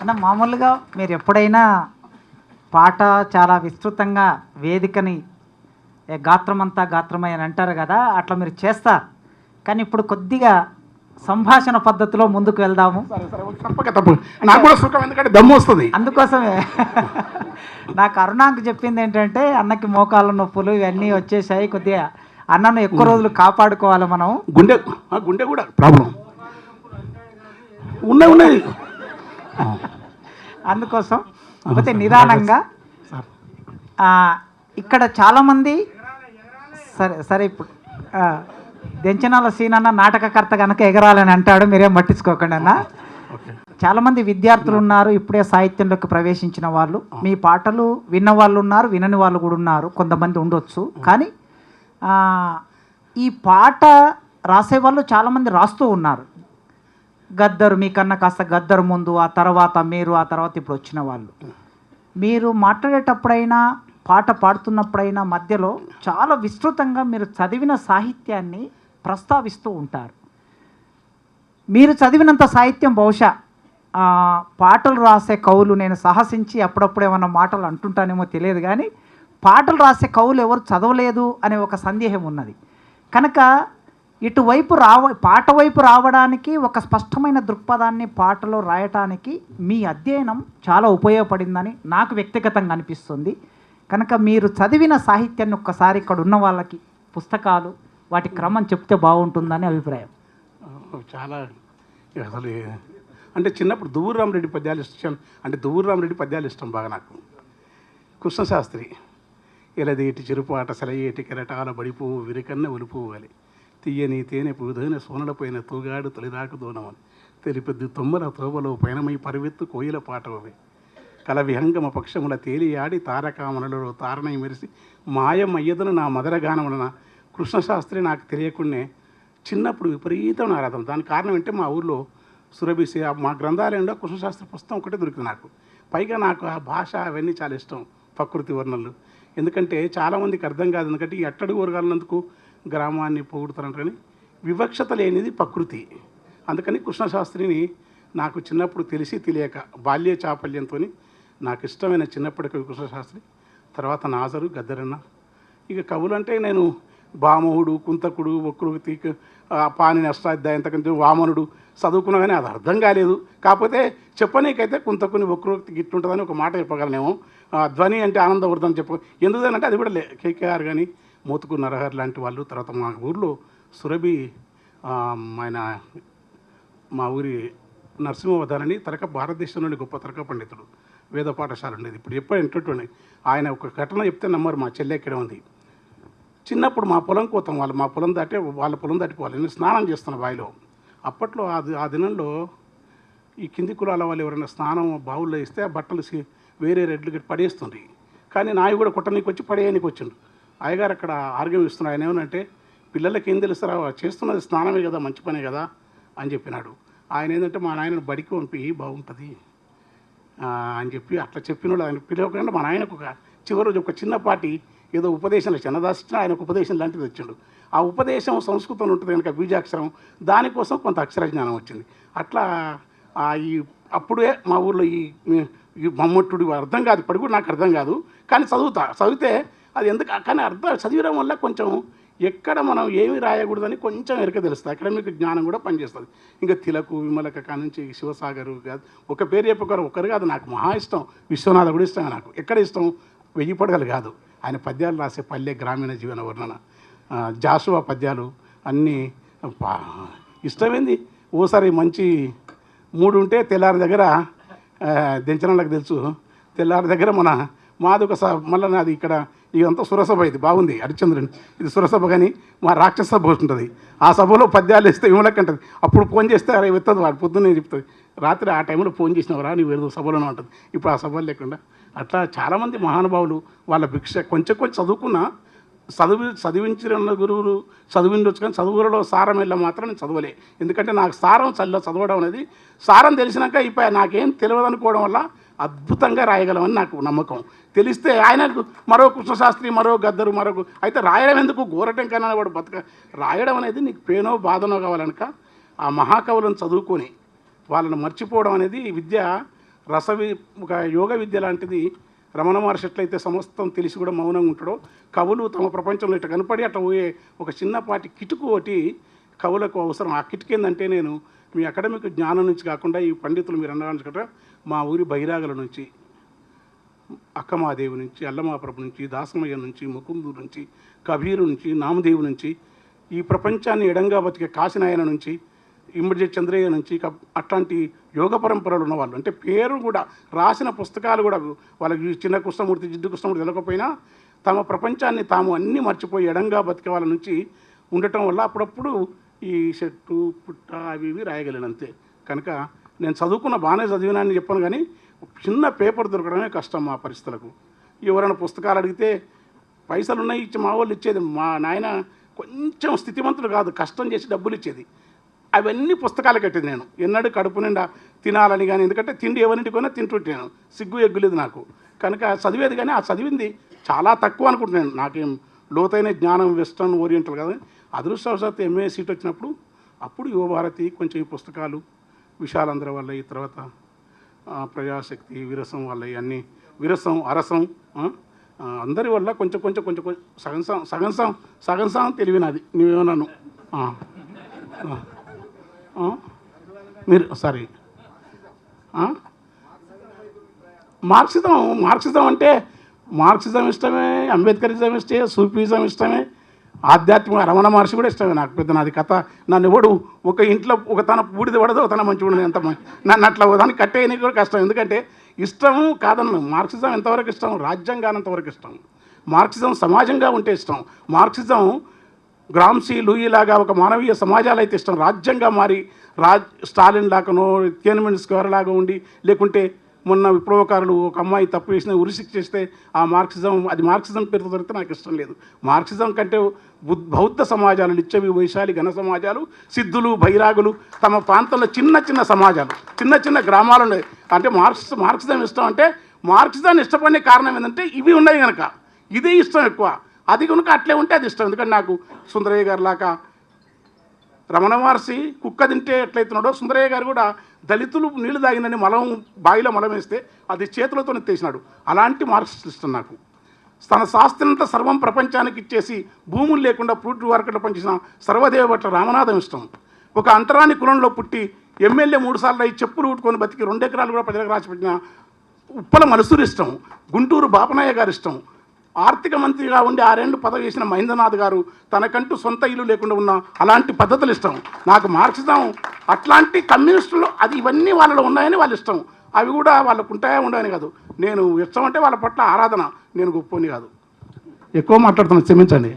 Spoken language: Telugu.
అన్న మామూలుగా మీరు ఎప్పుడైనా పాట చాలా విస్తృతంగా వేదికని గాత్రమంతా గాత్రమై అని అంటారు కదా, అట్లా మీరు చేస్తారు. కానీ ఇప్పుడు కొద్దిగా సంభాషణ పద్ధతిలో ముందుకు వెళ్దాము. నాకు కూడా సుఖం, ఎందుకంటే దమ్ము వస్తుంది. అందుకోసమే నాకు అరుణాంక్ చెప్పింది ఏంటంటే, అన్నకి మోకాళ్ళ నొప్పులు ఇవన్నీ వచ్చేసాయి, కొద్దిగా అన్నను ఎక్కువ రోజులు కాపాడుకోవాలి మనం. గుండె కూడా ప్రాబ్లం ఉన్నాయి. అందుకోసం పోతే నిదానంగా ఇక్కడ చాలామంది సరే ఇప్పుడు దెంచనాల సీనన్న నాటకకర్త కనుక ఎగరాలని అంటాడు, మీరేం పట్టించుకోకండి అన్న. చాలామంది విద్యార్థులు ఉన్నారు, ఇప్పుడే సాహిత్యంలోకి ప్రవేశించిన వాళ్ళు. మీ పాటలు విన్న వాళ్ళు ఉన్నారు, వినని వాళ్ళు కూడా ఉన్నారు, కొంతమంది ఉండొచ్చు. కానీ ఈ పాట రాసేవాళ్ళు చాలామంది రాస్తూ ఉన్నారు. గద్దరు మీకన్నా కాస్త గద్దరు ముందు, ఆ తర్వాత మీరు, ఆ తర్వాత ఇప్పుడు వచ్చిన వాళ్ళు. మీరు మాట్లాడేటప్పుడైనా పాట పాడుతున్నప్పుడైనా మధ్యలో చాలా విస్తృతంగా మీరు చదివిన సాహిత్యాన్ని ప్రస్తావిస్తూ ఉంటారు. మీరు చదివినంత సాహిత్యం బహుశా పాటలు రాసే కవులు, నేను సాహసించి అప్పుడప్పుడు ఏమన్నా మాటలు అంటుంటానేమో తెలియదు, కానీ పాటలు రాసే కవులు ఎవరు చదవలేదు అనే ఒక సందేహం ఉన్నది. కనుక ఇటువైపు పాట వైపు రావడానికి, ఒక స్పష్టమైన దృక్పథాన్ని పాటలో రాయటానికి మీ అధ్యయనం చాలా ఉపయోగపడిందని నాకు వ్యక్తిగతంగా అనిపిస్తుంది. కనుక మీరు చదివిన సాహిత్యాన్ని ఒక్కసారి ఇక్కడ ఉన్న వాళ్ళకి పుస్తకాలు, వాటి క్రమం చెప్తే బాగుంటుందని అభిప్రాయం. చాలా అసలు అంటే చిన్నప్పుడు దువ్వూరు రామరెడ్డి పద్యాలు ఇష్టం, అంటే దువ్వూరు రామరెడ్డి పద్యాలు ఇష్టం బాగా నాకు. కృష్ణశాస్త్రి ఎలదేటి చెరుపాట సెలయేటి కెరటాల బడిపువ్వు విరికన్న ఒలిపువ్వాలి తీయని తేనె పుదైన సోనలపైన తూగాడు తొలిదాకు దూనమని తెలిపెద్దు తొమ్మల తోబలో పైనమై పరివెత్తు కోయిల పాటవే కల విహంగమ పక్షముల తేలియాడి తారకామణులలో తారణై మెరిసి మాయమయ్యదను నా మదరగానములన. కృష్ణశాస్త్రి నాకు తెలియకుండానే చిన్నప్పుడు విపరీతం ఆరాధన. దానికి కారణం ఏంటంటే మా ఊళ్ళో సురభిసి మా గ్రంథాలయంలో కృష్ణశాస్త్రి పుస్తకం ఒకటే దొరికింది నాకు. పైగా నాకు ఆ భాష అవన్నీ చాలా ఇష్టం, ప్రకృతి వర్ణనలు. ఎందుకంటే చాలామందికి అర్థం కాదు, ఎందుకంటే ఈ అట్టడుగు వర్గాలన్నందుకు గ్రామాన్ని పొగుడుతారంట, కానీ వివక్షత లేనిది ప్రకృతి. అందుకని కృష్ణశాస్త్రిని నాకు చిన్నప్పుడు తెలిసి తెలియక బాల్య చాపల్యంతో నాకు ఇష్టమైన చిన్నప్పటి కవి కృష్ణశాస్త్రి. తర్వాత నాజరు, గద్దరన్న. ఇక కవులు అంటే నేను భామహుడు, కుంతకుడు, వక్రృతి, పాణిని అష్టాధ్యాయం, ఇంతకంటే వామనుడు చదువుకున్నా కానీ అది అర్థం కాలేదు. కాకపోతే చెప్పనీకైతే కుంతకుని వక్రోక్తి గిట్టుంటుందని ఒక మాట చెప్పగలనేమో. ధ్వని అంటే ఆనందవర్ధన్ ఎందుకంటే అది కూడా కేకేఆర్ కానీ మోతుకు నరహర్ లాంటి వాళ్ళు. తర్వాత మా ఊర్లో సురభి ఆయన మా ఊరి నరసింహవధానని భారతదేశంలోని గొప్ప తరక పండితుడు, వేద పాఠశాల ఉండేది. ఇప్పుడు ఎప్పుడు ఎంటటువంటి ఆయన ఒక ఘటన చెప్తే నమ్మరు. మా చెల్లె ఎక్కడే ఉంది. చిన్నప్పుడు మా పొలం కోతాం, మా పొలం దాటే వాళ్ళ పొలం దాటిపోవాలి. నేను స్నానం చేస్తున్న బావిలో. అప్పట్లో ఆ దినంలో ఈ కింది కులాల వాళ్ళు ఎవరైనా స్నానం బావుల్లో ఇస్తే ఆ బట్టలు వేరే రెడ్లు గట్టి పడేస్తుంది. కానీ నాయి కూడా కొట్టనీకి వచ్చి పడేయనికి వచ్చిండు. అయ్యగారు అక్కడ ఆరోగ్యం ఇస్తున్నాడు. ఆయన ఏమనంటే, పిల్లలకి ఏం తెలుస్తారా, చేస్తున్నది స్నానమే కదా, మంచి పనే కదా అని చెప్పినాడు. ఆయన ఏంటంటే, మా నాయనను బడికి పంపి బాగుంటుంది అని చెప్పి అట్లా చెప్పినాడు. ఆయన పిలవకుండా మా నాయనకు చివరి రోజు ఒక చిన్నపాటి ఏదో ఉపదేశంలో చిన్నదాసిన ఆయనకు ఉపదేశం లాంటిది వచ్చిండు. ఆ ఉపదేశం సంస్కృతంలో ఉంటుంది కనుక బీజాక్షరం, దానికోసం కొంత అక్షర జ్ఞానం వచ్చింది. అట్లా అప్పుడే మా ఊర్లో ఈ మమ్మట్టుడు అర్థం కాదు, ఇప్పటికి కూడా నాకు అర్థం కాదు, కానీ చదివితే అది ఎందుకు, కానీ చదివడం వల్ల కొంచెం ఎక్కడ మనం ఏమి రాయకూడదని కొంచెం ఎరక తెలుస్తుంది. అకాడమిక్ జ్ఞానం కూడా పనిచేస్తుంది. ఇంకా తిలకు, విమలక కానుంచి శివసాగరు కాదు, ఒక పేరు ఒకరు కాదు, నాకు మహా ఇష్టం. విశ్వనాథ కూడా ఇష్టం నాకు. ఎక్కడ ఇష్టం, 1000 పడగలు కాదు, ఆయన పద్యాలు రాసే పల్లె గ్రామీణ జీవన వర్ణన, జాషువా పద్యాలు అన్నీ ఇష్టమైంది. ఓసారి మంచి మూడు ఉంటే తెల్లారి దగ్గర దెంచనలకు తెలుసు, తెల్లారి దగ్గర మాది ఒక మళ్ళీ నాది ఇక్కడ ఇదంతా సురసభ, ఇది బాగుంది హరిశ్చంద్రుని, ఇది సురసభ, కానీ మా రాక్షస సభ ఉంటుంది. ఆ సభలో పద్యాలు ఇస్తే విమలకంటది. అప్పుడు ఫోన్ చేస్తే అరే ఎత్తదు, వాడు పొద్దున్నే చెప్తుంది. రాత్రి ఆ టైంలో ఫోన్ చేసినవరా నీవు ఏదో సభలోనే ఉంటుంది. ఇప్పుడు ఆ సభలు లేకుండా అట్లా చాలామంది మహానుభావులు వాళ్ళ భిక్ష కొంచెం చదువుకున్నా, చదివించిన గురువులు చదివిండొచ్చు, కానీ చదువులలో సారం వెళ్ళ మాత్రం నేను చదవలే. ఎందుకంటే నాకు సారం చదవడం అనేది, సారం తెలిసినాక ఇప్పుడు నాకేం తెలియదు అనుకోవడం వల్ల అద్భుతంగా రాయగలమని నాకు నమ్మకం. తెలిస్తే ఆయనకు మరో కృష్ణశాస్త్రి, మరో గద్దరు, అయితే రాయడం ఎందుకు, గోరటం కన్నా వాడు రాయడం అనేది నీకు పేనో బాధనో కావాలనుక ఆ మహాకవులను చదువుకొని వాళ్ళని మర్చిపోవడం అనేది విద్య ఒక యోగ విద్య లాంటిది రమణ మహర్షి ఎట్లయితే సమస్తం తెలిసి కూడా మౌనంగా ఉంటాడో, కవులు తమ ప్రపంచంలో ఇట్లా కనపడి అట్లా పోయే ఒక చిన్నపాటి కిటుకు ఒకటి కవులకు అవసరం. ఆ కిటుకు ఏంటంటే, నేను మీ అకాడమిక్ జ్ఞానం నుంచి కాకుండా ఈ పండితులు మీరు అన్నమాట మా ఊరి బైరాగల నుంచి, అక్కమాదేవి నుంచి, అల్లమాప్రభు నుంచి, దాసమయ్య నుంచి, ముకుందు నుంచి, కబీరు నుంచి, నామదేవు నుంచి, ఈ ప్రపంచాన్ని ఎడంగా బతికే కాశీనాయన నుంచి, ఇమ్మడి చంద్రయ్య నుంచి, అట్లాంటి యోగ పరంపరలు ఉన్నవాళ్ళు, అంటే పేరు కూడా రాసిన పుస్తకాలు కూడా వాళ్ళకి చిన్న కృష్ణమూర్తి, జిడ్డు కృష్ణమూర్తి తెలకపోయినా తమ ప్రపంచాన్ని తాము అన్నీ మర్చిపోయి ఎడంగా బతికే వాళ్ళ నుంచి ఉండటం వల్ల అప్పుడప్పుడు ఈ చెట్టు పుట్ట అవి ఇవి రాయగలను అంతే. కనుక నేను చదువుకున్న బాగానే చదివినాన్ని చెప్పాను, కానీ చిన్న పేపర్ దొరకడమే కష్టం మా పరిస్థితులకు. ఎవరైనా పుస్తకాలు అడిగితే పైసలు ఉన్నాయి ఇచ్చి మా వాళ్ళు ఇచ్చేది. మా నాయన కొంచెం స్థితిమంతుడు కాదు, కష్టం చేసి డబ్బులు ఇచ్చేది. అవన్నీ పుస్తకాలు కట్టేది. నేను ఎన్నడూ కడుపు నిండా తినాలని కానీ, ఎందుకంటే తిండి ఎవరింటికి కొన్నా తింటుంటాను, సిగ్గు ఎగ్గులేదు నాకు. కనుక చదివేది, కానీ ఆ చదివింది చాలా తక్కువ అనుకుంటున్నాను. నాకేం లోతైన జ్ఞానం వెస్టర్న్ ఓరియంటల్ కదా. అదృష్టవశాత్తు ఎంఏ సీట్ వచ్చినప్పుడు అప్పుడు యువభారతి, కొంచెం ఈ పుస్తకాలు విశాలంధ్ర వల్ల, ఈ తర్వాత ప్రజాశక్తి, విరసం వల్ల, ఇవన్నీ విరసం అరసం అందరి వల్ల కొంచెం కొంచెం కొంచెం సగం సగం తెలివినది. నువ్వేమన్నాను మీరు సారీ మార్క్సిజం అంటే మార్క్సిజం ఇష్టమే, అంబేద్కరిజం ఇష్టమే, సూఫీజం ఇష్టమే, ఆధ్యాత్మిక రమణ మహర్షి కూడా ఇష్టమే. నాకు పెద్ద నాది కథ. నన్ను ఎవడు ఒక ఇంట్లో ఒక తన పూడిది పడదు, ఒక తన మంచి ఉండదు, ఎంత నన్ను అట్లా దాన్ని కట్టేయడానికి కూడా కష్టం. ఎందుకంటే ఇష్టము కాదన్ను. మార్క్సిజం ఎంతవరకు ఇష్టం? రాజ్యాంగానంతవరకు ఇష్టం. మార్క్సిజం సమాజంగా ఉంటే ఇష్టం. మార్క్సిజం గ్రామ్సీ, లూయి లాగా ఒక మానవీయ సమాజాలు అయితే ఇష్టం. రాజ్యంగా మారి స్టాలిన్ లాగానో, తియనన్మెన్ స్క్వేర్ లాగా ఉండి, లేకుంటే మొన్న విప్లవకారులు ఒక అమ్మాయి తప్పు చేసిన ఉరిశిక్ష చేస్తే ఆ మార్క్సిజం, అది మార్క్సిజం పేరుతో దొరికితే నాకు ఇష్టం లేదు. మార్క్సిజం కంటే బౌద్ధ సమాజాలు, లిచ్చవి, వైశాలి, ఘన సమాజాలు, సిద్ధులు, బైరాగులు, తమ ప్రాంతంలో చిన్న చిన్న సమాజాలు, చిన్న చిన్న గ్రామాలు ఉన్నాయి. అంటే మార్క్సిజం ఇష్టం. అంటే మార్క్సిజాన్ని ఇష్టపడే కారణం ఏంటంటే ఇవి ఉన్నాయి కనుక, ఇదే ఇష్టం ఎక్కువ. అది కనుక అట్లే ఉంటే అది ఇష్టం. ఎందుకంటే నాకు సుందరయ్య గారు లాగా, రమణ మహర్షి కుక్క తింటే ఎట్లయితున్నాడో, సుందరయ్య గారు కూడా దళితులు నీళ్లు తాగినని బావిలో మలం వేస్తే అది చేతులతో ఎత్తేసినాడు. అలాంటి మార్క్సిస్ట్ ఇష్టం నాకు. తన శాస్త్రంతా సర్వం ప్రపంచానికి ఇచ్చేసి భూములు లేకుండా ఫ్రూట్ మార్కెట్లో పనిచేసిన సర్వదేవ భట్ల రామనాథం ఇష్టం. ఒక అంటరాని కులంలో పుట్టి ఎమ్మెల్యే 3 సార్లు అయి చెప్పులు ఊటుకొని బతికి 2 ఎకరాలు కూడా ప్రజలకు రాసిపెట్టిన ఉప్పల మనుసూరు ఇష్టం. గుంటూరు బాపనయ్య గారు ఇష్టం. ఆర్థిక మంత్రిగా ఉండి 6 ఏళ్ళు పదవి చేసిన మహేంద్రనాథ్ గారు తనకంటూ సొంత ఇల్లు లేకుండా ఉన్న అలాంటి పద్ధతులు ఇష్టం నాకు. మార్క్సిజం అట్లాంటి కమ్యూనిస్టులు అది ఇవన్నీ వాళ్ళలో ఉన్నాయని వాళ్ళు ఇష్టం. అవి కూడా వాళ్ళకు ఉంటాయా ఉండవని కాదు. నేను ఇష్టం అంటే వాళ్ళ పట్ల ఆరాధన, నేను గొప్పని కాదు. ఎక్కువ మాట్లాడుతున్నాను, క్షమించండి.